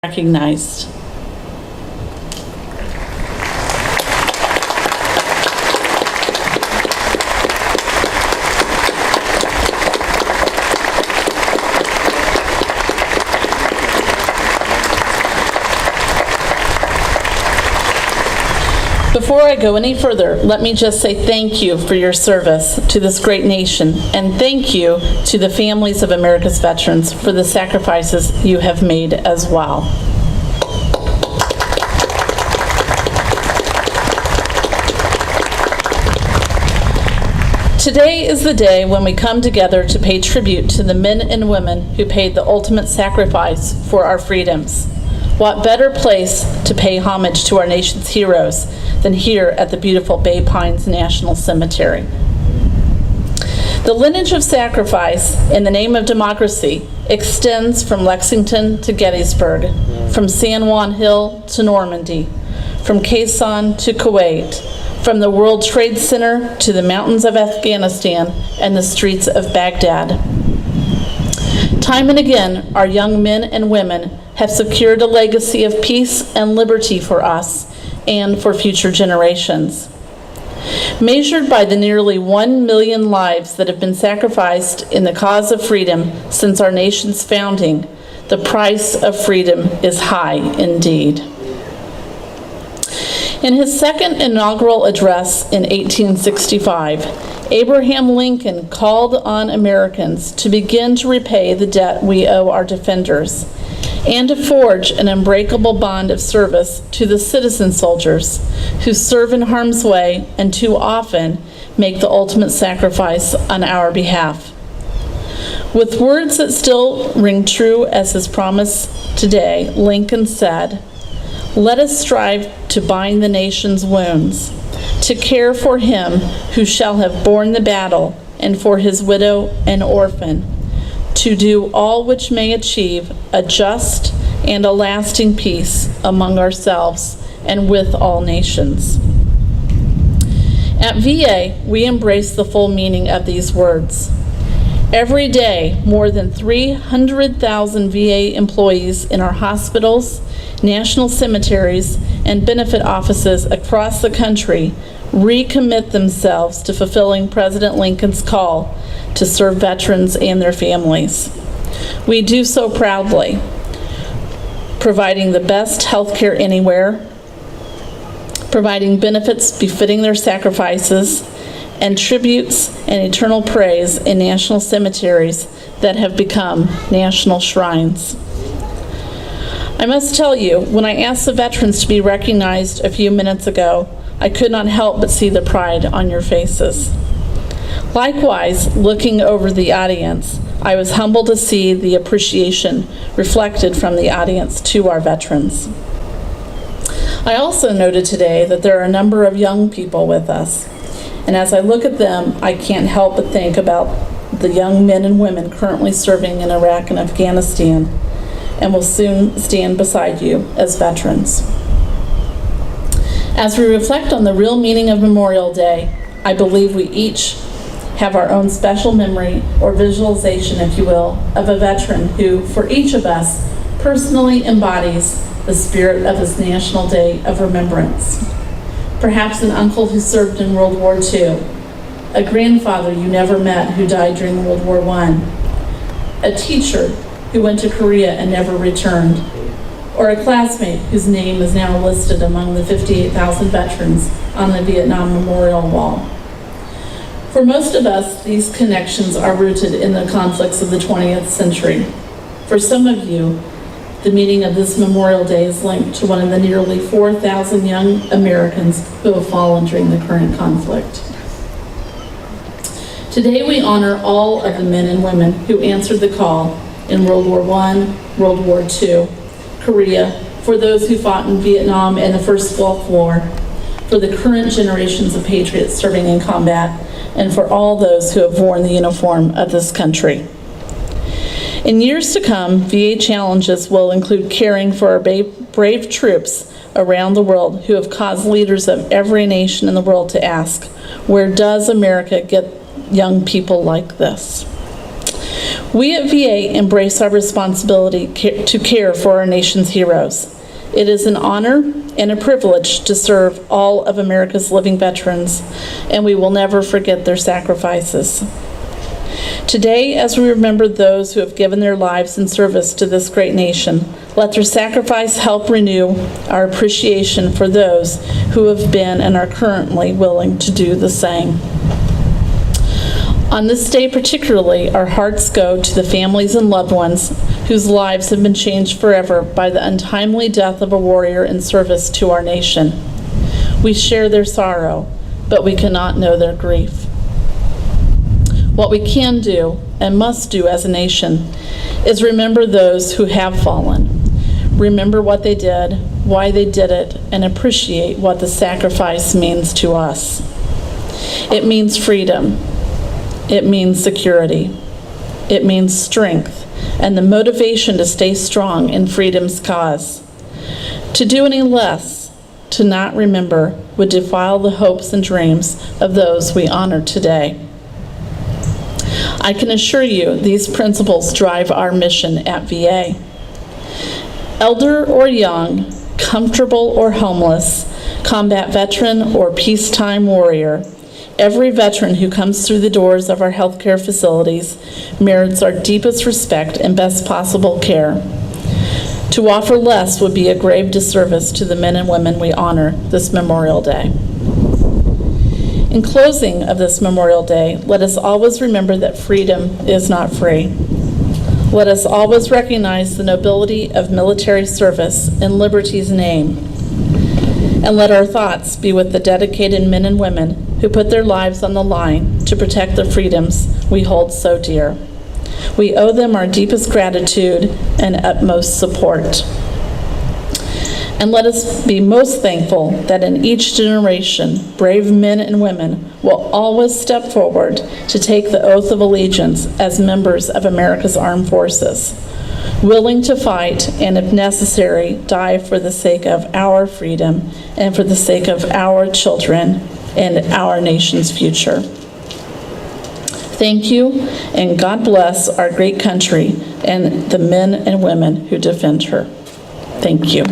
recognized. Before I go any further, let me just say thank you for your service to this great nation, and thank you to the families of America's veterans for the sacrifices you have made as well. Today is the day when we come together to pay tribute to the men and women who paid the ultimate sacrifice for our freedoms. What better place to pay homage to our nation's heroes than here at the beautiful Bay Pines National Cemetery. The lineage of sacrifice in the name of democracy extends from Lexington to Gettysburg, from San Juan Hill to Normandy, from Quezon to Kuwait, from the World Trade Center to the mountains of Afghanistan and the streets of Baghdad. Time and again, our young men and women have secured a legacy of peace and liberty for us and for future generations. Measured by the nearly 1 million lives that have been sacrificed in the cause of freedom since our nation's founding, the price of freedom is high indeed. In his second inaugural address in 1865, Abraham Lincoln called on Americans to begin to repay the debt we owe our defenders and to forge an unbreakable bond of service to the citizen soldiers who serve in harm's way and too often make the ultimate sacrifice on our behalf. With words that still ring true as his promise today, Lincoln said, "Let us strive to bind the nation's wounds, to care for him who shall have borne the battle, and for his widow and orphan, to do all which may achieve a just and a lasting peace among ourselves and with all nations." At VA, we embrace the full meaning of these words. Every day, more than 300,000 VA employees in our hospitals, national cemeteries, and benefit offices across the country recommit themselves to fulfilling President Lincoln's call to serve veterans and their families. We do so proudly, providing the best health care anywhere, providing benefits befitting their sacrifices, and tributes and eternal praise in national cemeteries that have become national shrines. I must tell you, when I asked the veterans to be recognized a few minutes ago, I could not help but see the pride on your faces. Likewise, looking over the audience, I was humbled to see the appreciation reflected from the audience to our veterans. I also noted today that there are a number of young people with us, and as I look at them, I can't help but think about the young men and women currently serving in Iraq and Afghanistan, and will soon stand beside you as veterans. As we reflect on the real meaning of Memorial Day, I believe we each have our own special memory or visualization, if you will, of a veteran who, for each of us, personally embodies the spirit of this National Day of Remembrance. Perhaps an uncle who served in World War II, a grandfather you never met who died during World War I, a teacher who went to Korea and never returned, or a classmate whose name is now listed among the 58,000 veterans on the Vietnam Memorial Wall. For most of us, these connections are rooted in the conflicts of the 20th century. For some of you, the meaning of this Memorial Day is linked to one of the nearly 4,000 young Americans who have fallen during the current conflict. Today we honor all of the men and women who answered the call in World War I, World War II, Korea, for those who fought in Vietnam and the First Gulf War, for the current generations of patriots serving in combat, and for all those who have worn the uniform of this country. In years to come, VA challenges will include caring for our brave troops around the world who have caused leaders of every nation in the world to ask, where does America get young people like this? We at VA embrace our responsibility to care for our nation's heroes. It is an honor and a privilege to serve all of America's living veterans, and we will never forget their sacrifices. Today, as we remember those who have given their lives in service to this great nation, let their sacrifice help renew our appreciation for those who have been and are currently willing to do the same. On this day particularly, our hearts go to the families and loved ones whose lives have been changed forever by the untimely death of a warrior in service to our nation. We share their sorrow, but we cannot know their grief. What we can do and must do as a nation is remember those who have fallen. Remember what they did, why they did it, and appreciate what the sacrifice means to us. It means freedom. It means security. It means strength and the motivation to stay strong in freedom's cause. To do any less, to not remember, would defile the hopes and dreams of those we honor today. I can assure you these principles drive our mission at VA. Elder or young, comfortable or homeless, combat veteran or peacetime warrior, every veteran who comes through the doors of our healthcare facilities merits our deepest respect and best possible care. To offer less would be a grave disservice to the men and women we honor this Memorial Day. In closing of this Memorial Day, let us always remember that freedom is not free. Let us always recognize the nobility of military service in liberty's name. And let our thoughts be with the dedicated men and women who put their lives on the line to protect the freedoms we hold so dear. We owe them our deepest gratitude and utmost support. And let us be most thankful that in each generation, brave men and women will always step forward to take the oath of allegiance as members of America's armed forces, willing to fight and, if necessary, die for the sake of our freedom and for the sake of our children and our nation's future. Thank you, and God bless our great country and the men and women who defend her. Thank you.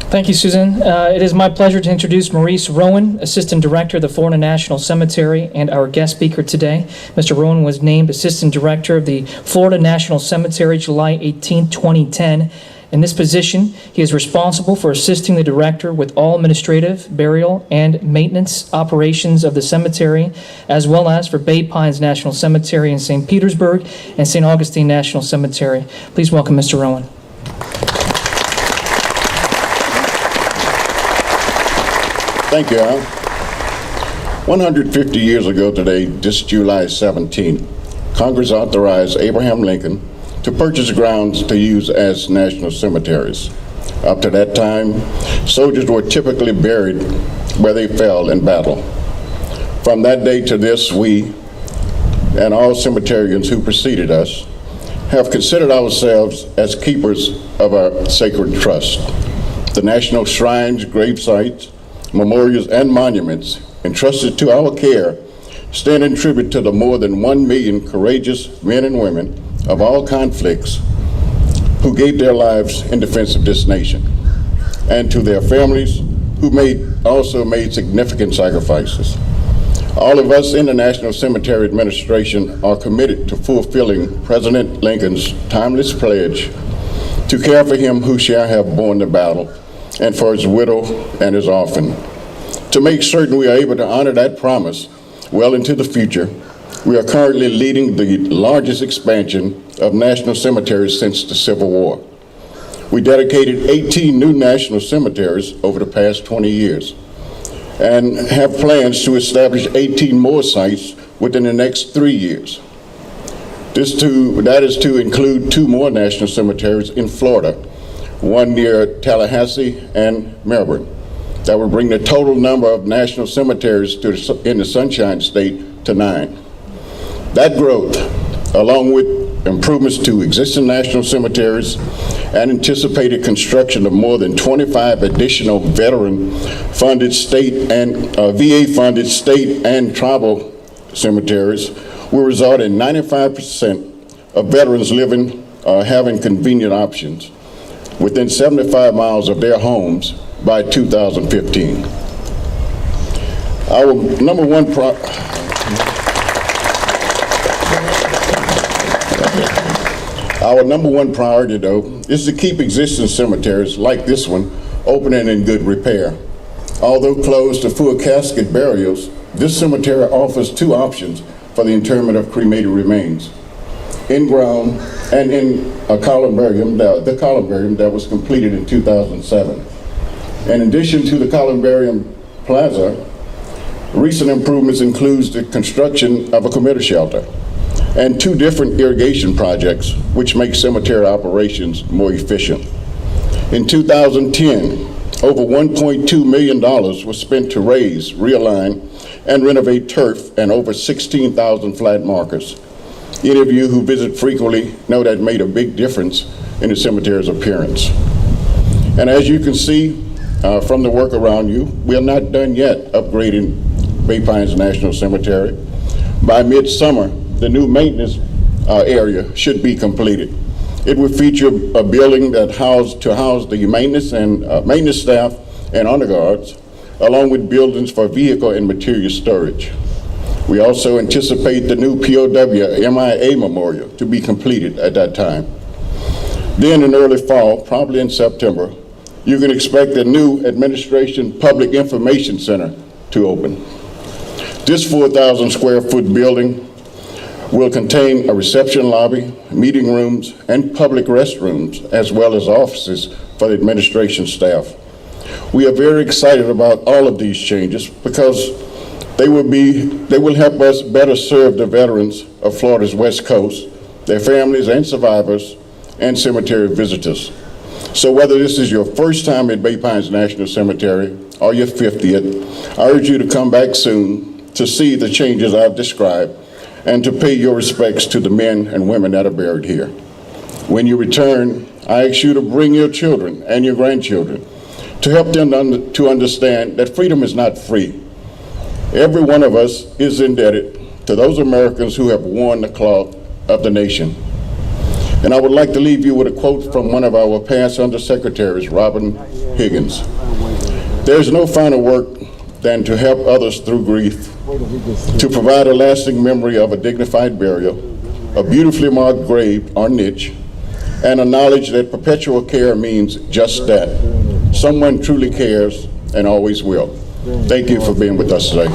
Thank you, Susan. It is my pleasure to introduce Maurice Rowan, Assistant Director of the Florida National Cemetery, and our guest speaker today. Mr. Rowan was named Assistant Director of the Florida National Cemetery July 18, 2010. In this position, he is responsible for assisting the Director with all administrative, burial, and maintenance operations of the cemetery, as well as for Bay Pines National Cemetery in St. Petersburg and St. Augustine National Cemetery. Please welcome Mr. Rowan. Thank you, Al. 150 years ago today, this July 17, Congress authorized Abraham Lincoln to purchase grounds to use as national cemeteries. Up to that time, soldiers were typically buried where they fell in battle. From that day to this, we, and all cemeterians who preceded us, have considered ourselves as keepers of our sacred trust. The national shrines, grave sites, memorials, and monuments entrusted to our care stand in tribute to the more than 1 million courageous men and women of all conflicts who gave their lives in defense of this nation, and to their families who also made significant sacrifices. All of us in the National Cemetery Administration are committed to fulfilling President Lincoln's timeless pledge to care for him who shall have borne the battle, and for his widow and his orphan. To make certain we are able to honor that promise well into the future, we are currently leading the largest expansion of national cemeteries since the Civil War. We dedicated 18 new national cemeteries over the past 20 years and have plans to establish 18 more sites within the next 3 years. That is to include 2 more national cemeteries in Florida, one near Tallahassee and Melbourne. That would bring the total number of national cemeteries in the Sunshine State to 9. That growth, along with improvements to existing national cemeteries, and anticipated construction of more than 25 additional veteran-funded state and VA-funded state and tribal cemeteries will result in 95% of veterans living having convenient options within 75 miles of their homes by 2015. Our number one priority, though, is to keep existing cemeteries like this one open and in good repair. Although closed to full casket burials, this cemetery offers two options for the interment of cremated remains: in ground and in a columbarium, the columbarium that was completed in 2007. In addition to the columbarium plaza, recent improvements includes the construction of a commuter shelter and two different irrigation projects, which make cemetery operations more efficient. In 2010, over $1.2 million was spent to raise, realign, and renovate turf and over 16,000 flat markers. Any of you who visit frequently know that made a big difference in the cemetery's appearance. And as you can see from the work around you, we are not done yet upgrading Bay Pines National Cemetery. By midsummer, the new maintenance area should be completed. It will feature a building that house the maintenance staff and honor guards, along with buildings for vehicle and material storage. We also anticipate the new POW MIA Memorial to be completed at that time. Then in early fall, probably in September, you can expect the new Administration Public Information Center to open. This 4,000 square foot building will contain a reception lobby, meeting rooms, and public restrooms, as well as offices for the administration staff. We are very excited about all of these changes because they will help us better serve the veterans of Florida's West Coast, their families and survivors, and cemetery visitors. So whether this is your first time at Bay Pines National Cemetery or your 50th, I urge you to come back soon to see the changes I've described and to pay your respects to the men and women that are buried here. When you return, I ask you to bring your children and your grandchildren to help them to understand that freedom is not free. Every one of us is indebted to those Americans who have worn the cloth of the nation. And I would like to leave you with a quote from one of our past undersecretaries, Robin Higgins. "There's no finer work than to help others through grief, to provide a lasting memory of a dignified burial, a beautifully marked grave or niche, and a knowledge that perpetual care means just that. Someone truly cares and always will." Thank you for being with us today.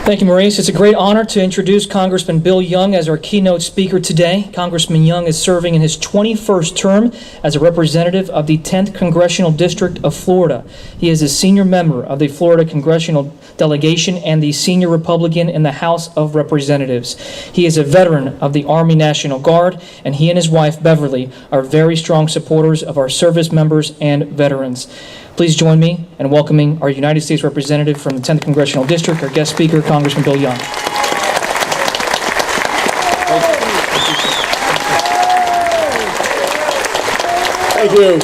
Thank you, Maurice. It's a great honor to introduce Congressman Bill Young as our keynote speaker today. Congressman Young is serving in his 21st term as a representative of the 10th Congressional District of Florida. He is a senior member of the Florida Congressional Delegation and the senior Republican in the House of Representatives. He is a veteran of the Army National Guard, and he and his wife, Beverly, are very strong supporters of our service members and veterans. Please join me in welcoming our United States Representative from the 10th Congressional District, our guest speaker, Congressman Bill Young. Thank you.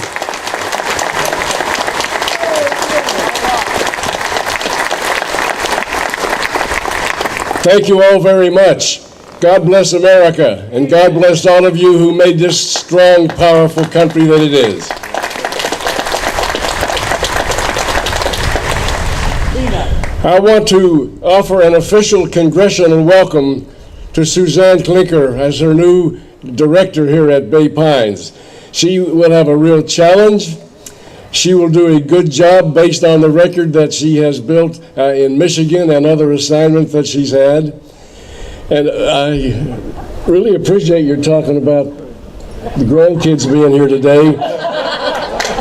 Thank you all very much. God bless America, and God bless all of you who made this strong, powerful country that it is. I want to offer an official congressional welcome to Suzanne Klinker as her new director here at Bay Pines. She will have a real challenge. She will do a good job based on the record that she has built in Michigan and other assignments that she's had. And I really appreciate your talking about the grandkids being here today,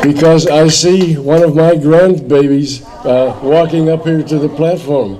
because I see one of my grandbabies walking up here to the platform.